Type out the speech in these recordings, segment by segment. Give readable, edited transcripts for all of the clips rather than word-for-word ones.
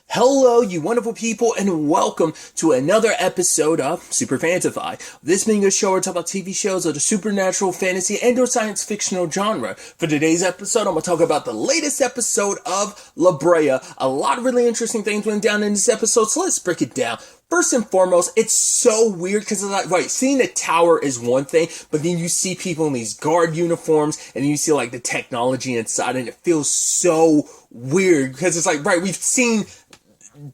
Hello, you wonderful people, and welcome to another episode of Super-Fanta-Fi. This being a show where I talk about TV shows of the supernatural, fantasy, and or science fictional genre. For today's episode, I'm going to talk about the latest episode of Brea. A lot of really interesting things went down in this episode, so let's break it down. First and foremost, it's so weird because it's like, right, seeing the tower is one thing, but then you see people in these guard uniforms and then you see like the technology inside and it feels so weird because it's like, right, we've seen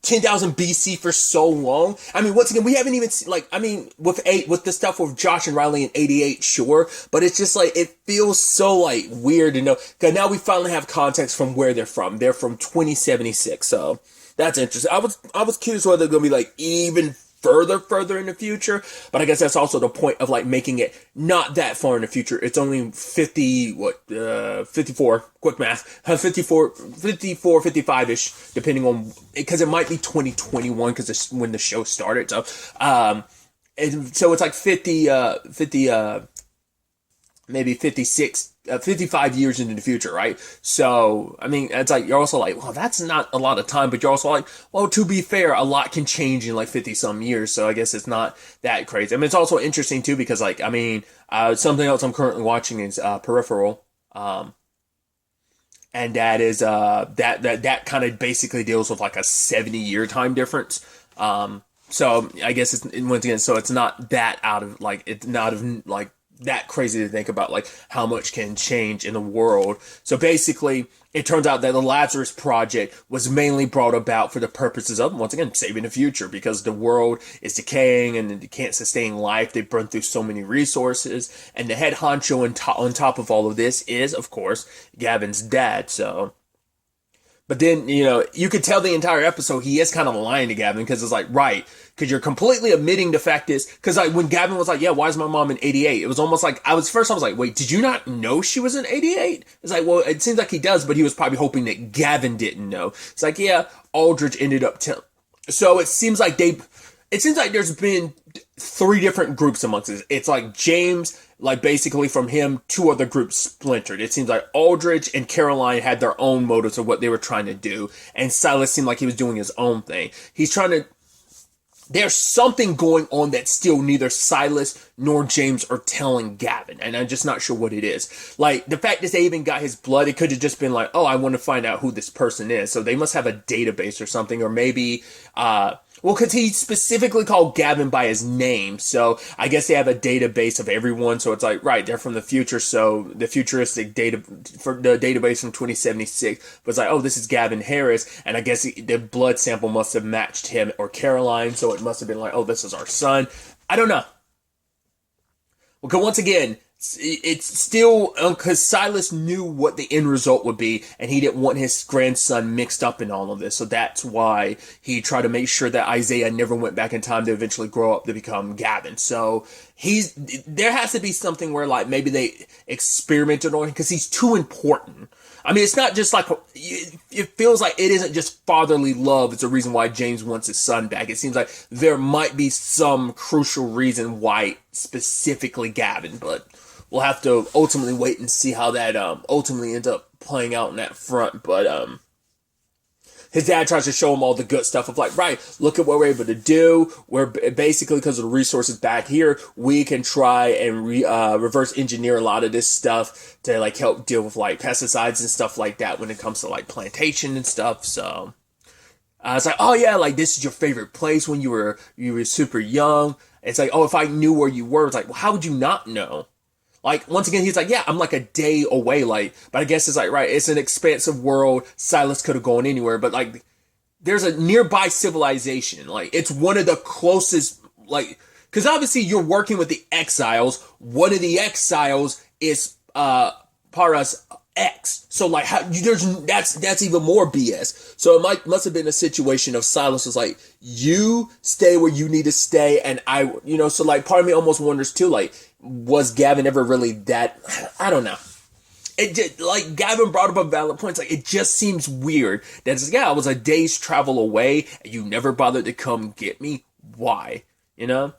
10,000 BC for so long. I mean, once again, we haven't even seen, like, I mean, with the stuff with Josh and Riley in 88, sure, but it's just like, it feels so like weird to know, because now we finally have context from where they're from. They're from 2076, so that's interesting. I was curious whether they're going to be like even further in the future, but I guess that's also the point of like making it not that far in the future. It's only 54, quick math, 55-ish, depending on, because it might be 2021 because it's when the show started. So, and so it's like 50, maybe 55 years into the future, right? So, I mean, it's like, you're also like, well, that's not a lot of time, but you're also like, well, to be fair, a lot can change in like 50 some years, so I guess it's not that crazy. I mean, it's also interesting too, because like, I mean, something else I'm currently watching is Peripheral, and that is, that kind of basically deals with like a 70-year time difference. So I guess it's, once again, so it's not that out of, like, it's not of, like, that crazy to think about, like, how much can change in the world. So basically, it turns out that the Lazarus Project was mainly brought about for the purposes of, once again, saving the future, because the world is decaying and it can't sustain life. They've burned through so many resources, and the head honcho on top of all of this is, of course, Gavin's dad, so... But then, you know, you could tell the entire episode he is kind of lying to Gavin, because it's like, right, because you're completely admitting the fact is, because like when Gavin was like, yeah, why is my mom in 88? It was almost like, I was like, wait, did you not know she was in 88? It's like, well, it seems like he does, but he was probably hoping that Gavin didn't know. It's like, yeah, Aldrich ended up so it seems like there's been three different groups amongst us. It's like James, like basically from him, two other groups splintered. It seems like Aldrich and Caroline had their own motives of what they were trying to do, and Silas seemed like he was doing his own thing. There's something going on that still neither Silas nor James are telling Gavin, and I'm just not sure what it is. Like, the fact that they even got his blood, it could have just been like, oh, I want to find out who this person is. So they must have a database or something, or maybe, well, because he specifically called Gavin by his name, so I guess they have a database of everyone, so it's like, right, they're from the future, so the futuristic data, for the database from 2076 was like, oh, this is Gavin Harris, and I guess the blood sample must have matched him or Caroline, so it must have been like, oh, this is our son. I don't know. Because once again, it's still, because Silas knew what the end result would be, and he didn't want his grandson mixed up in all of this, so that's why he tried to make sure that Isaiah never went back in time to eventually grow up to become Gavin. So there has to be something where, like, maybe they experimented on him, because he's too important. I mean, it's not just like, it feels like it isn't just fatherly love. It's a reason why James wants his son back. It seems like there might be some crucial reason why specifically Gavin, but we'll have to ultimately wait and see how that ultimately ends up playing out in that front. But his dad tries to show him all the good stuff of like, right, look at what we're able to do. We're basically, because of the resources back here, we can try and reverse engineer a lot of this stuff to like help deal with like pesticides and stuff like that when it comes to like plantation and stuff. So it's like, oh yeah, like this is your favorite place when you were super young. It's like, oh, if I knew where you were, it's like, well, how would you not know? Like, once again, he's like, yeah, I'm like a day away, like, but I guess it's like, right, it's an expansive world, Silas could have gone anywhere, but like, there's a nearby civilization, like, it's one of the closest, like, because obviously you're working with the exiles, one of the exiles is, Paras X, so like, that's even more BS, so it must have been a situation of Silas was like, you stay where you need to stay, and so like, part of me almost wonders too, like, was Gavin ever really that? I don't know. It just, like, Gavin brought up a valid point. It's like, it just seems weird that it's, yeah, I was a day's travel away and you never bothered to come get me. Why? You know?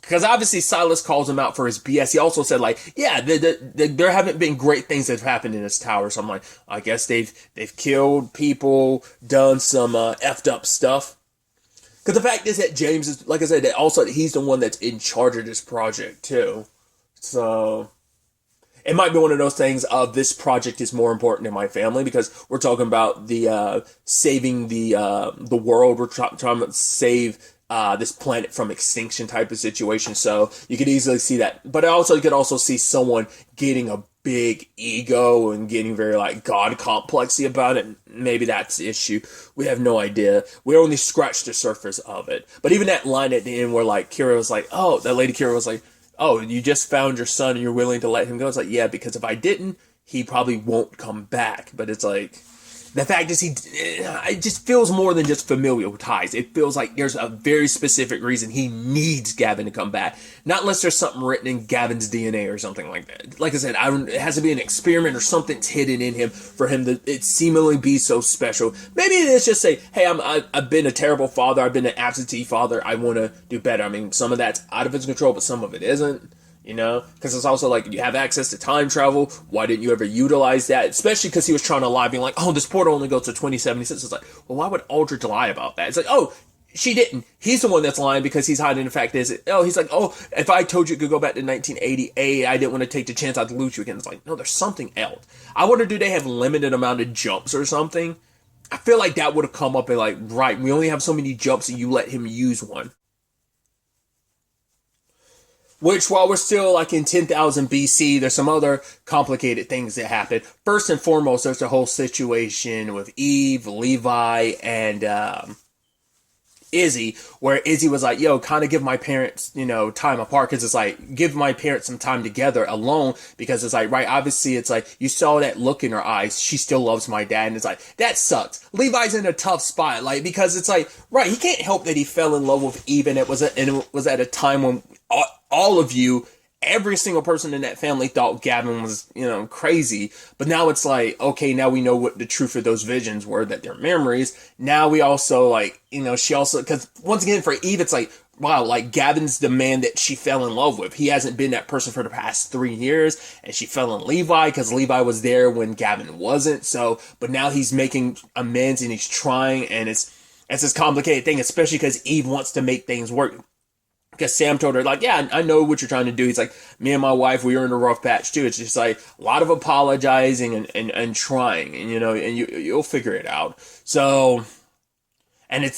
because obviously Silas calls him out for his BS. He also said like, yeah, there haven't been great things that have happened in this tower. So I'm like, I guess they've killed people, done some effed up stuff. Because the fact is that James is, like I said, that also he's the one that's in charge of this project too. So it might be one of those things of this project is more important than my family, because we're talking about the saving the world. We're trying to save this planet from extinction type of situation. So you could easily see that. But also you could also see someone getting a big ego and getting very like God complexy about it. Maybe that's the issue. We have no idea. We only scratched the surface of it. But even that line at the end where like Kira was like, oh, that lady Kira was like, oh, you just found your son and you're willing to let him go. It's like, yeah, because if I didn't, he probably won't come back. But it's like, the fact is it just feels more than just familial ties. It feels like there's a very specific reason he needs Gavin to come back. Not unless there's something written in Gavin's DNA or something like that. Like I said, it has to be an experiment or something's hidden in him for him to it seemingly be so special. Maybe it's just say, hey, I've been a terrible father. I've been an absentee father. I want to do better. I mean, some of that's out of his control, but some of it isn't. You know, because it's also like you have access to time travel. Why didn't you ever utilize that? Especially because he was trying to lie, being like, oh, this portal only goes to 2076. It's like, well, why would Aldrich lie about that? It's like, oh, she didn't. He's the one that's lying because he's hiding the fact is, oh, he's like, oh, if I told you it could go back to 1988, I didn't want to take the chance I'd lose you again. It's like, no, there's something else. I wonder, do they have limited amount of jumps or something? I feel like that would have come up and like, right, we only have so many jumps and you let him use one. Which, while we're still like in 10,000 BC, there's some other complicated things that happen. First and foremost, there's the whole situation with Eve, Levi, and Izzy, where Izzy was like, yo, kind of give my parents, time apart, because it's like, give my parents some time together alone, because it's like, right, obviously it's like, you saw that look in her eyes, she still loves my dad, and it's like, that sucks. Levi's in a tough spot, like, because it's like, right, he can't help that he fell in love with Eve, and it was at a time when all of you, every single person in that family thought Gavin was, crazy. But now it's like, okay, now we know what the truth of those visions were, that they're memories. Now we also like, she also, because once again for Eve, it's like, wow, like Gavin's the man that she fell in love with. He hasn't been that person for the past 3 years, and she fell in Levi because Levi was there when Gavin wasn't. So, but now he's making amends and he's trying, and it's this complicated thing, especially because Eve wants to make things work. Because Sam told her, like, yeah, I know what you're trying to do. He's like, me and my wife, we were in a rough patch too. It's just like a lot of apologizing and trying, and you'll figure it out. So, and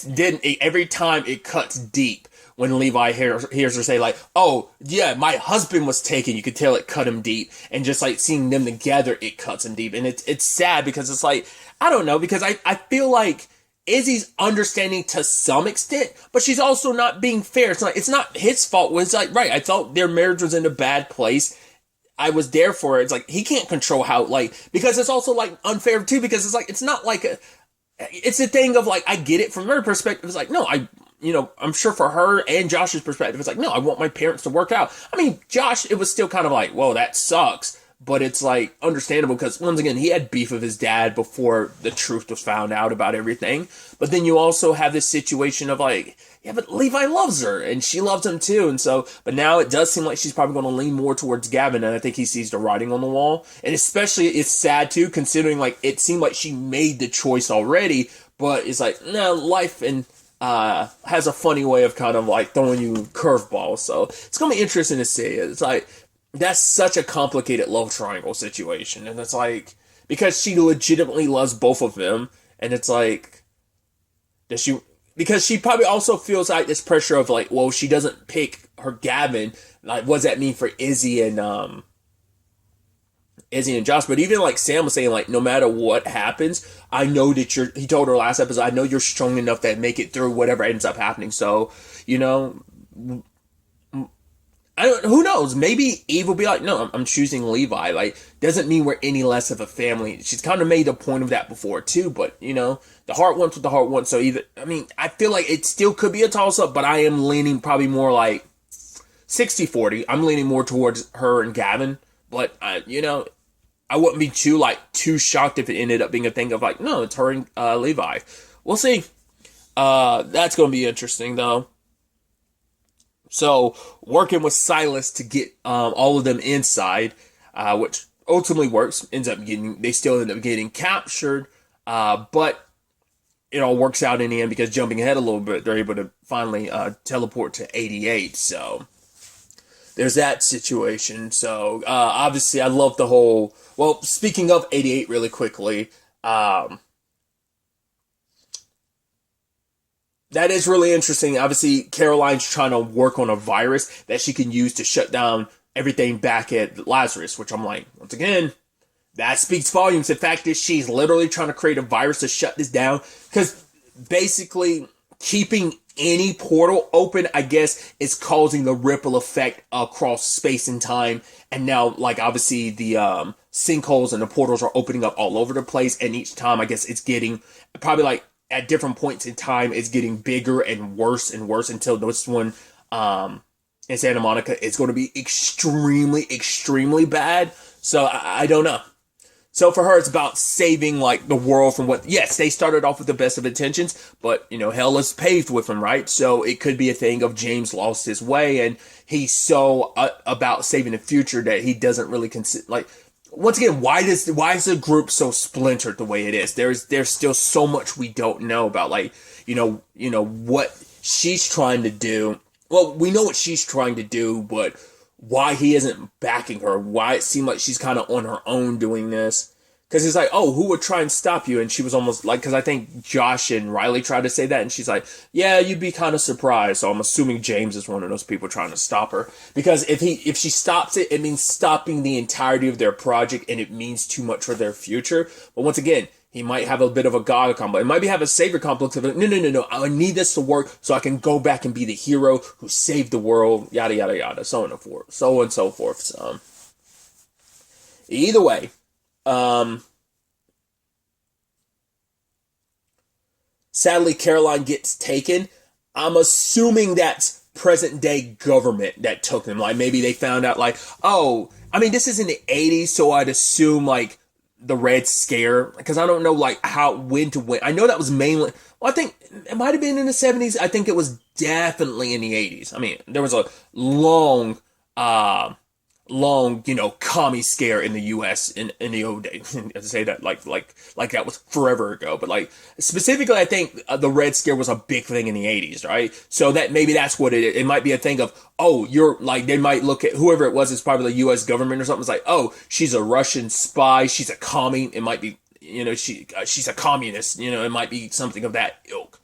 every time it cuts deep when Levi hears her say like, oh yeah, my husband was taken. You could tell it cut him deep, and just like seeing them together, it cuts him deep, and it's sad because it's like, I don't know, because I feel like Izzy's understanding to some extent, but she's also not being fair. It's not his fault. It's like, right, I thought their marriage was in a bad place. I was there for it. It's like, he can't control how, like, because it's also like unfair too, because it's like, it's not like it's a thing of like, I get it from her perspective. It's like, no, I'm sure for her and Josh's perspective, it's like, no, I want my parents to work out. I mean, Josh, it was still kind of like, whoa, that sucks. But it's like understandable because once again, he had beef with his dad before the truth was found out about everything. But then you also have this situation of like, yeah, but Levi loves her and she loves him too. And so, but now it does seem like she's probably going to lean more towards Gavin. And I think he sees the writing on the wall. And especially it's sad too, considering like it seemed like she made the choice already. But it's like, no, life and has a funny way of kind of like throwing you curveballs. So it's going to be interesting to see. It's like, that's such a complicated love triangle situation. And it's like, because she legitimately loves both of them. And it's like, because she probably also feels like this pressure of like, well, she doesn't pick her Gavin. Like, what does that mean for Izzy and Josh? But even like Sam was saying, like, no matter what happens, I know that he told her last episode, I know you're strong enough to make it through whatever ends up happening. So, who knows? Maybe Eve will be like, no, I'm choosing Levi. Like, doesn't mean we're any less of a family. She's kind of made a point of that before too, but the heart wants what the heart wants. So I feel like it still could be a toss up, but I am leaning probably more like 60-40. I'm leaning more towards her and Gavin, but I wouldn't be too shocked if it ended up being a thing of like, no, it's her and Levi. We'll see. That's going to be interesting though. So working with Silas to get all of them inside, which ultimately works, they still end up getting captured, but it all works out in the end because jumping ahead a little bit, they're able to finally teleport to 88. So there's that situation. So obviously, I love the whole. Well, speaking of 88, really quickly. That is really interesting. Obviously, Caroline's trying to work on a virus that she can use to shut down everything back at Lazarus, which I'm like, once again, that speaks volumes. The fact is, she's literally trying to create a virus to shut this down. Because basically, keeping any portal open, I guess, is causing the ripple effect across space and time. And now, like, obviously, the sinkholes and the portals are opening up all over the place. And each time, I guess, it's getting probably like at different points in time, it's getting bigger and worse until this one in Santa Monica is going to be extremely, extremely bad. So I don't know. So for her, it's about saving like the world from what, yes, they started off with the best of intentions, but you know, hell is paved with them, right? So it could be a thing of James lost his way and he's so about saving the future that he doesn't really consider, like, once again, why is the group so splintered the way it is? There's still so much we don't know about, like, you know what she's trying to do. Well, we know what she's trying to do, but why he isn't backing her? Why it seemed like she's kind of on her own doing this? Because he's like, oh, who would try and stop you? And she was almost like, because I think Josh and Riley tried to say that, and she's like, yeah, you'd be kind of surprised. So I'm assuming James is one of those people trying to stop her. Because if she stops it, it means stopping the entirety of their project, and it means too much for their future. But once again, he might have a bit of a God complex. It might have a savior complex of, no, I need this to work so I can go back and be the hero who saved the world, yada, yada, yada, so on and so forth. So, either way, sadly, Caroline gets taken. I'm assuming that's present day government that took them. Like, maybe they found out, like, oh, I mean, this is in the 80s, so I'd assume, like, the Red Scare, because I don't know, like, when to when. I know that was mainly, well, I think it might have been in the 70s. I think it was definitely in the 80s. I mean, there was a long, commie scare in the U.S. in the old days. To say that like that was forever ago, but like specifically, I think the Red Scare was a big thing in the 80s, right? So that maybe that's what it is. It might be a thing of, oh, you're like, they might look at whoever it was as probably the U.S. government or something. It's like, oh, she's a Russian spy, she's a commie. It might be, she's a communist. It might be something of that ilk.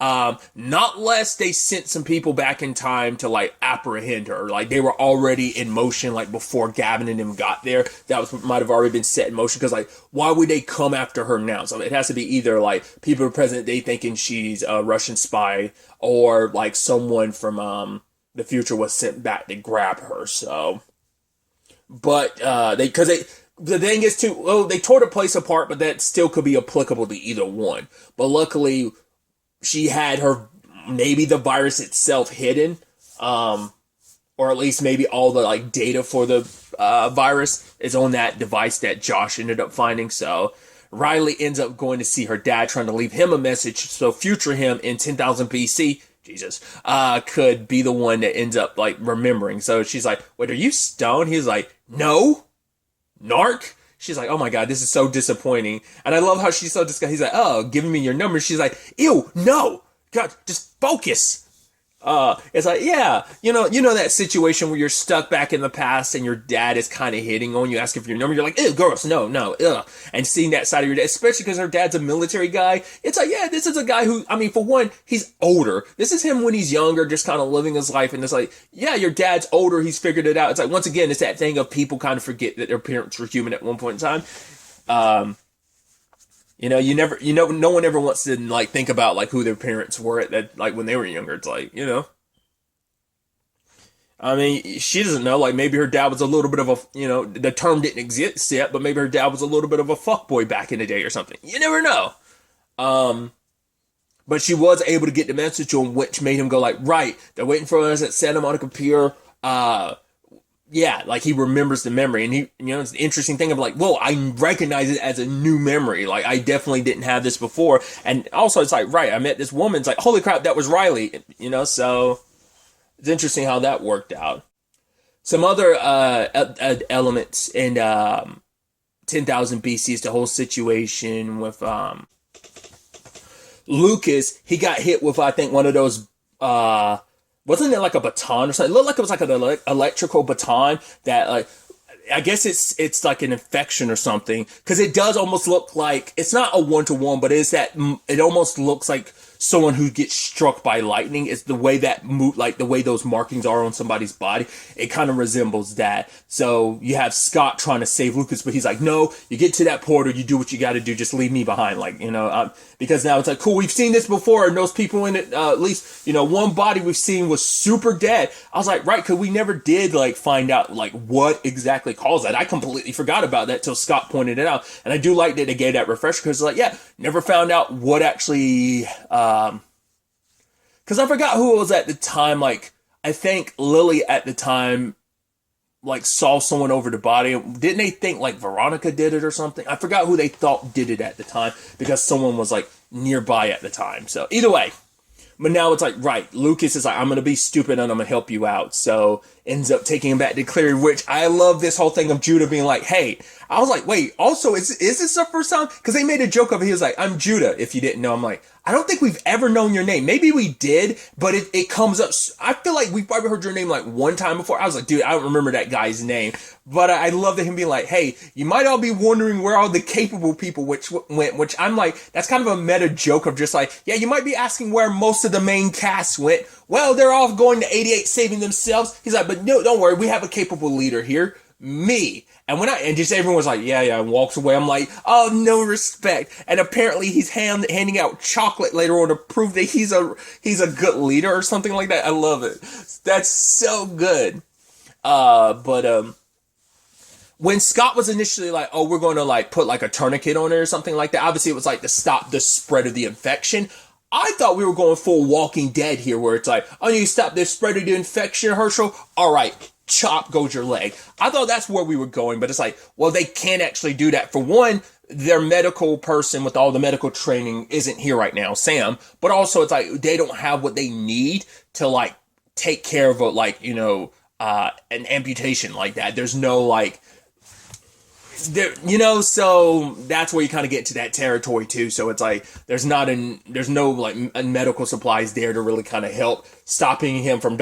Not less they sent some people back in time to like apprehend her. Like they were already in motion, like before Gavin and them got there. That was might have already been set in motion. Because like, why would they come after her now? So it has to be either like people present day thinking she's a Russian spy, or like someone from the future was sent back to grab her. So, but the thing is too, well, they tore the place apart, but that still could be applicable to either one. But luckily, she had maybe the virus itself hidden, or at least maybe all the like data for the virus is on that device that Josh ended up finding. So Riley ends up going to see her dad, trying to leave him a message so future him in 10,000 BC, Jesus, could be the one that ends up like remembering. So she's like, wait, are you stoned? He's like, no, narc. She's like, oh my God, this is so disappointing. And I love how she's so disgusted. He's like, oh, giving me your number. She's like, ew, no, God, just focus. It's like, yeah, you know that situation where you're stuck back in the past and your dad is kind of hitting on you, asking for your number. You're like, ew, girls, no, ugh. And seeing that side of your dad, especially because her dad's a military guy. It's like, yeah, this is a guy who, I mean, for one, he's older. This is him when he's younger, just kind of living his life. And it's like, yeah, your dad's older. He's figured it out. It's like, once again, it's that thing of people kind of forget that their parents were human at one point in time. No one ever wants to like think about like who their parents were at that, like when they were younger. It's like, I mean, she doesn't know, like maybe her dad was a little bit of a, the term didn't exist yet, but maybe her dad was a little bit of a fuckboy back in the day or something. You never know. But she was able to get the message on, which made him go like, right, they're waiting for us at Santa Monica Pier. Yeah, like he remembers the memory, and he, it's the interesting thing of like, whoa, I recognize it as a new memory. Like I definitely didn't have this before, and also it's like, right, I met this woman. It's like, holy crap, that was Riley. So It's interesting how that worked out. Some other elements in 10,000 BC is the whole situation with Lucas. He got hit with, I think, one of those, wasn't it like a baton or something? It looked like it was like an electrical baton that, like, I guess it's like an infection or something, because it does almost look like, it's not a one-to-one, but it almost looks like someone who gets struck by lightning. It's the way that like the way those markings are on somebody's body. It kind of resembles that. So you have Scott trying to save Lucas, but he's like, no, you get to that portal, you do what you got to do, just leave me behind. Like, because now it's like, cool, we've seen this before, and those people in it, at least, one body we've seen was super dead. I was like, right, because we never did like find out like what exactly caused that. I completely forgot about that till Scott pointed it out. And I do like that they gave that refresher, because like, yeah, never found out what actually, because I forgot who it was at the time. Like, I think Lily at the time, like, saw someone over the body. Didn't they think, like, Veronica did it or something? I forgot who they thought did it at the time, because someone was, like, nearby at the time. So, either way. But now it's like, right, Lucas is like, I'm going to be stupid and I'm going to help you out. So, ends up taking him back to Cleary, which I love this whole thing of Judah being like, hey, I was like, wait, also, is this the first time? Because they made a joke of it. He was like, I'm Judah, if you didn't know. I'm like, I don't think we've ever known your name. Maybe we did, but it comes up. I feel like we've probably heard your name like one time before. I was like, dude, I don't remember that guy's name. But I love that him being like, hey, you might all be wondering where all the capable people went, which I'm like, that's kind of a meta joke of just like, yeah, you might be asking where most of the main cast went. Well, they're all going to 88 saving themselves. He's like, but no, don't worry. We have a capable leader here. Me. And just everyone was like, yeah, and walks away. I'm like, oh, no respect. And apparently he's handing out chocolate later on to prove that he's a good leader or something like that. I love it. That's so good. When Scott was initially like, oh, we're going to like put like a tourniquet on it or something like that. Obviously it was like to stop the spread of the infection. I thought we were going full Walking Dead here, where it's like, oh, you stop the spread of the infection, Herschel? All right. Chop goes your leg. I thought that's where we were going, but it's like, well, they can't actually do that. For one, their medical person with all the medical training isn't here right now, Sam, but also it's like, they don't have what they need to like take care of an amputation like that. There's no like, so that's where you kind of get to that territory too. So it's like, there's no like medical supplies there to really kind of help stopping him from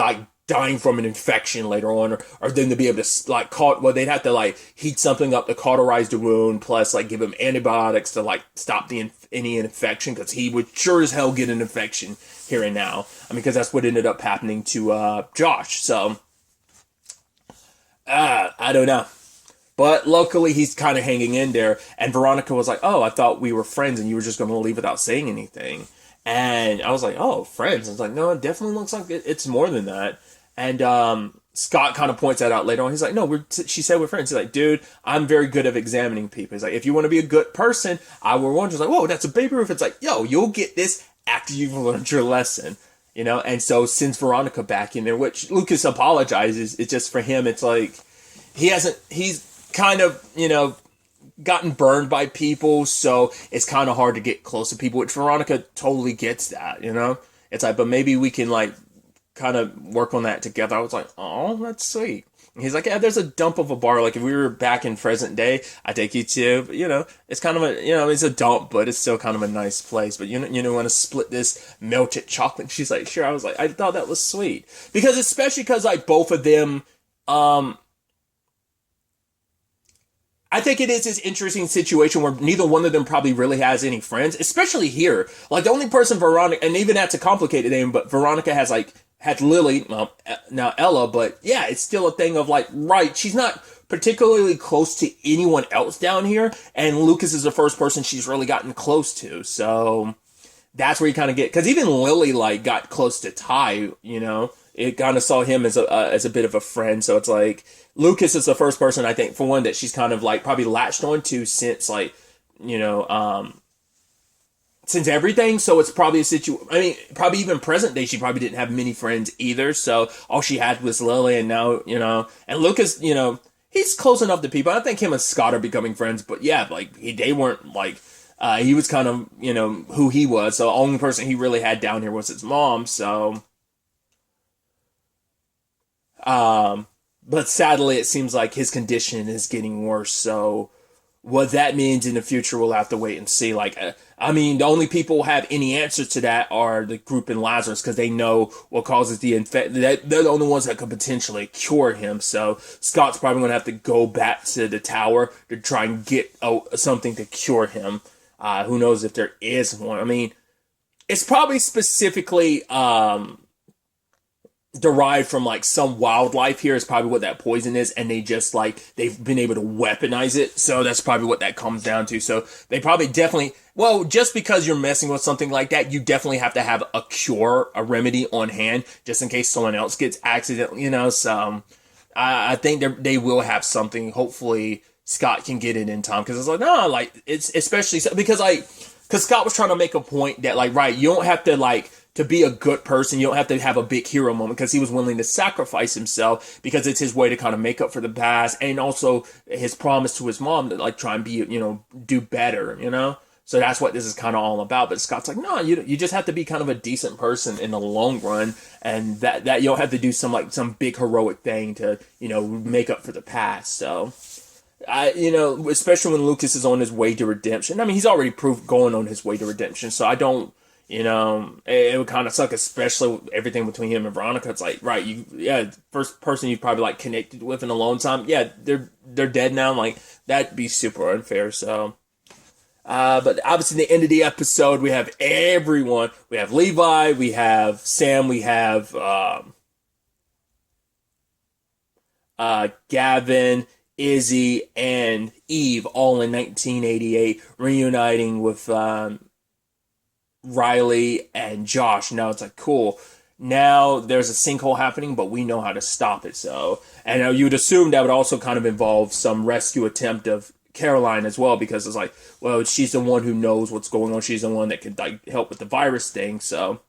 dying from an infection later on, or then to be able to like they'd have to like heat something up to cauterize the wound, plus like give him antibiotics to like stop any infection, because he would sure as hell get an infection here and now. I mean, because that's what ended up happening to Josh. So I don't know. But luckily, he's kind of hanging in there. And Veronica was like, oh, I thought we were friends and you were just going to leave without saying anything. And I was like, oh, friends? I was like, no, it definitely looks like it's more than that. And Scott kind of points that out later on. He's like, no, she said we're friends. He's like, dude, I'm very good at examining people. He's like, if you want to be a good person, I will warn you. He's like, whoa, that's a baby roof. It's like, yo, you'll get this after you've learned your lesson. And so sends Veronica back in there, which Lucas apologizes. It's just for him, it's like, he's kind of, gotten burned by people, so it's kind of hard to get close to people, which Veronica totally gets that, It's like, but maybe we can, like, kind of work on that together. I was like, oh, that's sweet. And he's like, yeah, there's a dump of a bar. Like, if we were back in present day, I'd take you to, but, it's kind of it's a dump, but it's still kind of a nice place. But, want to split this melted chocolate? She's like, sure. I was like, I thought that was sweet. Because, especially because, like, both of them, I think it is this interesting situation where neither one of them probably really has any friends, especially here. Like, the only person Veronica, and even that's a complicated name, but Veronica had Lily, well, now Ella, but yeah, it's still a thing of like, right, she's not particularly close to anyone else down here, and Lucas is the first person she's really gotten close to, so that's where you kind of get, because even Lily, like, got close to Ty, it kind of saw him as a bit of a friend, so it's like, Lucas is the first person, I think, for one, that she's kind of, like, probably latched onto since, like, since everything, so it's probably a situation, I mean, probably even present day, she probably didn't have many friends either, so all she had was Lily, and now, and Lucas, he's close enough to people. I think him and Scott are becoming friends, but yeah, like, they weren't, like, he was kind of, who he was, so the only person he really had down here was his mom, so But sadly, it seems like his condition is getting worse. So what that means in the future, we'll have to wait and see. Like, I mean, the only people who have any answers to that are the group in Lazarus because they know what causes the infection. They're the only ones that could potentially cure him. So Scott's probably going to have to go back to the tower to try and get something to cure him. Who knows if there is one? I mean, it's probably specifically derived from like some wildlife here is probably what that poison is, and they just like they've been able to weaponize it, so that's probably what that comes down to. So they probably definitely, well, just because you're messing with something like that, you definitely have to have a cure, a remedy on hand just in case someone else gets accidentally, so I think they will have something. Hopefully Scott can get it in time, because it's like, no, like it's especially because Scott was trying to make a point that like, right, you don't have to like to be a good person, you don't have to have a big hero moment, because he was willing to sacrifice himself because it's his way to kind of make up for the past, and also his promise to his mom to like try and be, do better, So that's what this is kind of all about. But Scott's like, no, you just have to be kind of a decent person in the long run, and that you don't have to do some big heroic thing to, make up for the past. So especially when Lucas is on his way to redemption. I mean, he's already proved going on his way to redemption, so I don't. It would kind of suck, especially with everything between him and Veronica. It's like, right, first person you've probably like connected with in a long time. Yeah, they're dead now. Like, that'd be super unfair. So, but obviously, the end of the episode, we have everyone. We have Levi, we have Sam, we have Gavin, Izzy, and Eve all in 1988 reuniting with Riley and Josh. Now it's like, cool. Now there's a sinkhole happening, but we know how to stop it. So, and you would assume that would also kind of involve some rescue attempt of Caroline as well, because it's like, well, she's the one who knows what's going on. She's the one that could like help with the virus thing. So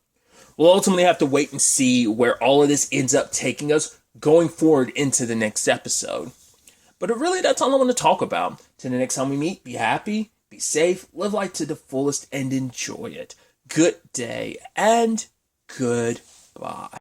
we'll ultimately have to wait and see where all of this ends up taking us going forward into the next episode. But really, that's all I want to talk about. Till the next time we meet, be happy, be safe, live life to the fullest, and enjoy it. Good day and goodbye.